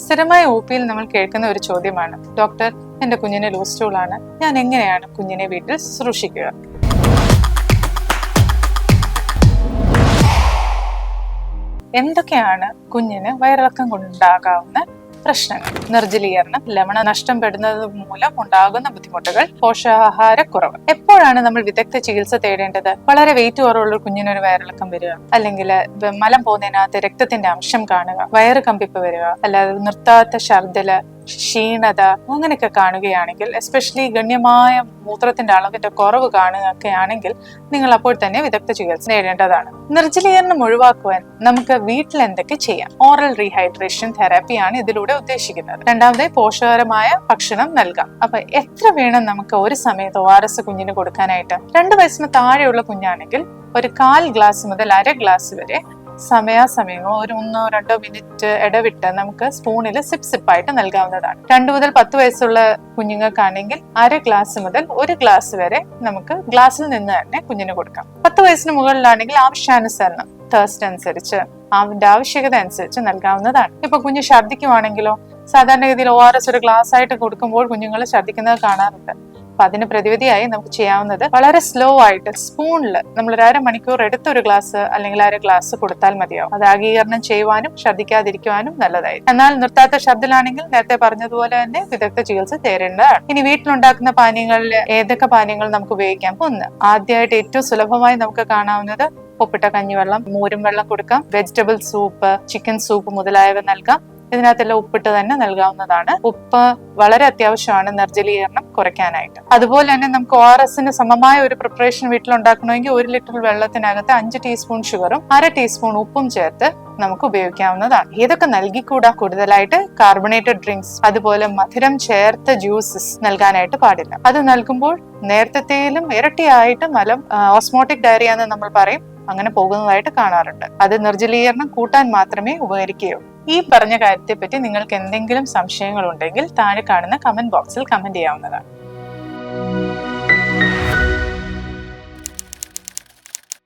സ്ഥിരമായ OP-യിൽ നമ്മൾ കേൾക്കുന്ന ഒരു ചോദ്യമാണ്, ഡോക്ടർ, എന്റെ കുഞ്ഞിന് ലൂസ് സ്റ്റൂളാണ്, ഞാൻ എങ്ങനെയാണ് കുഞ്ഞിനെ വീട്ടിൽ ശുശ്രൂഷിക്കുക? എന്തൊക്കെയാണ് കുഞ്ഞിന് വയറിളക്കം കൊണ്ടുണ്ടാകാവുന്ന പ്രശ്നങ്ങൾ? നിർജ്ജലീകരണം, ലവണ നഷ്ടം പെടുന്നത് മൂലം ഉണ്ടാകുന്ന ബുദ്ധിമുട്ടുകൾ, പോഷകാഹാരക്കുറവ്. എപ്പോഴാണ് നമ്മൾ വിദഗ്ധ ചികിത്സ തേടേണ്ടത്? വളരെ വെയിറ്റ് കുറവുള്ള കുഞ്ഞിനൊരു വയറിളക്കം വരിക, അല്ലെങ്കിൽ മലം പോകുന്നതിനകത്ത് രക്തത്തിന്റെ അംശം കാണുക, വയറ് കമ്പിപ്പ് വരിക, അല്ലാതെ നിർത്താത്ത ഛർദില്, ക്ഷീണത, അങ്ങനെയൊക്കെ കാണുകയാണെങ്കിൽ, എസ്പെഷ്യലി ഗണ്യമായ മൂത്രത്തിന്റെ അളവിന്റെ കുറവ് കാണുകയാണെങ്കിൽ നിങ്ങൾ അപ്പോൾ തന്നെ വിദഗ്ധ ചികിത്സ നേടേണ്ടതാണ്. നിർജ്ജലീകരണം ഒഴിവാക്കുവാൻ നമുക്ക് വീട്ടിൽ എന്തൊക്കെ ചെയ്യാം? ഓറൽ റീഹൈഡ്രേഷൻ തെറാപ്പിയാണ് ഇതിലൂടെ ഉദ്ദേശിക്കുന്നത്. രണ്ടാമതായി പോഷകരമായ ഭക്ഷണം നൽകാം. അപ്പൊ എത്ര വേണം നമുക്ക് ഒരു സമയത്ത് ORS കുഞ്ഞിന് കൊടുക്കാനായിട്ട്? 2 വയസ്സിന് താഴെയുള്ള കുഞ്ഞാണെങ്കിൽ ഒരു 1/4 ഗ്ലാസ് മുതൽ 1/2 ഗ്ലാസ് വരെ സമയാസമയമോ ഒരു 1-2 മിനിറ്റ് ഇടവിട്ട് നമുക്ക് സ്പൂണിൽ സിപ്പായിട്ട് നൽകാവുന്നതാണ്. 2 മുതൽ 10 വയസ്സുള്ള കുഞ്ഞുങ്ങൾക്കാണെങ്കിൽ 1/2 ഗ്ലാസ് മുതൽ 1 ഗ്ലാസ് വരെ നമുക്ക് ഗ്ലാസ്സിൽ നിന്ന് തന്നെ കുഞ്ഞിന് കൊടുക്കാം. 10 വയസ്സിന് മുകളിലാണെങ്കിൽ ആവശ്യാനുസരണം തേഴ്സ്റ്റ് അനുസരിച്ച്, അവന്റെ ആവശ്യകത അനുസരിച്ച് നൽകാവുന്നതാണ്. ഇപ്പൊ കുഞ്ഞ് ഛർദ്ദിക്കുവാണെങ്കിലോ, സാധാരണഗതിയിൽ ORS ഒരു ഗ്ലാസ് ആയിട്ട് കൊടുക്കുമ്പോൾ കുഞ്ഞുങ്ങൾ ഛർദ്ദിക്കുന്നത് കാണാറുണ്ട്. അപ്പൊ അതിന് പ്രതിവിധിയായി നമുക്ക് ചെയ്യാവുന്നത് വളരെ സ്ലോ ആയിട്ട് സ്പൂണിൽ നമ്മൾ 1/2 മണിക്കൂർ എടുത്ത് ഒരു ഗ്ലാസ് അല്ലെങ്കിൽ 1/2 ഗ്ലാസ് കൊടുത്താൽ മതിയാവും. അത് ആഗീകരണം ചെയ്യുവാനും ഛർദ്ദിക്കാതിരിക്കുവാനും നല്ലതായിരിക്കും. എന്നാൽ നിർത്താത്ത ഛർദ്ദിലാണെങ്കിൽ നേരത്തെ പറഞ്ഞതുപോലെ തന്നെ വിദഗ്ധ ചികിത്സ തേടേണ്ടതാണ്. ഇനി വീട്ടിലുണ്ടാക്കുന്ന പാനീയങ്ങളിൽ ഏതൊക്കെ പാനീയങ്ങൾ നമുക്ക് ഉപയോഗിക്കാം? ഒന്ന്, ആദ്യമായിട്ട് ഏറ്റവും സുലഭമായി നമുക്ക് കാണാവുന്നത് ഉപ്പിട്ട കഞ്ഞിവെള്ളം, മോരും വെള്ളം കൊടുക്കാം. വെജിറ്റബിൾ സൂപ്പ്, ചിക്കൻ സൂപ്പ് മുതലായവ നൽകാം. ഇതിനകത്തെല്ലാം ഉപ്പിട്ട് തന്നെ നൽകാവുന്നതാണ്. ഉപ്പ് വളരെ അത്യാവശ്യമാണ് നിർജ്ജലീകരണം കുറയ്ക്കാനായിട്ട്. അതുപോലെ തന്നെ നമുക്ക് ORSന് സമമായ ഒരു പ്രിപ്പറേഷൻ വീട്ടിലുണ്ടാക്കണമെങ്കിൽ 1 ലിറ്റർ വെള്ളത്തിനകത്ത് 5 ടീസ്പൂൺ ഷുഗറും 1/2 ടീസ്പൂൺ ഉപ്പും ചേർത്ത് നമുക്ക് ഉപയോഗിക്കാവുന്നതാണ്. ഇതൊക്കെ നൽകിക്കൂടാ. കൂടുതലായിട്ട് കാർബണേറ്റഡ് ഡ്രിങ്ക്സ്, അതുപോലെ മധുരം ചേർത്ത ജ്യൂസസ് നൽകാനായിട്ട് പാടില്ല. അത് നൽകുമ്പോൾ നേരത്തെയിലും ഇരട്ടിയായിട്ട് മലം, ഓസ്മോട്ടിക് ഡയറിയ എന്ന് നമ്മൾ പറയും, അങ്ങനെ പോകുന്നതായിട്ട് കാണാറുണ്ട്. അത് നിർജ്ജലീകരണം കൂട്ടാൻ മാത്രമേ ഉപകരിക്കുകയുള്ളൂ. ഈ പറഞ്ഞ കാര്യത്തെ പറ്റി നിങ്ങൾക്ക് എന്തെങ്കിലും സംശയങ്ങൾ ഉണ്ടെങ്കിൽ താഴെ കാണുന്ന കമന്റ് ബോക്സിൽ കമന്റ് ചെയ്യാവുന്നതാണ്.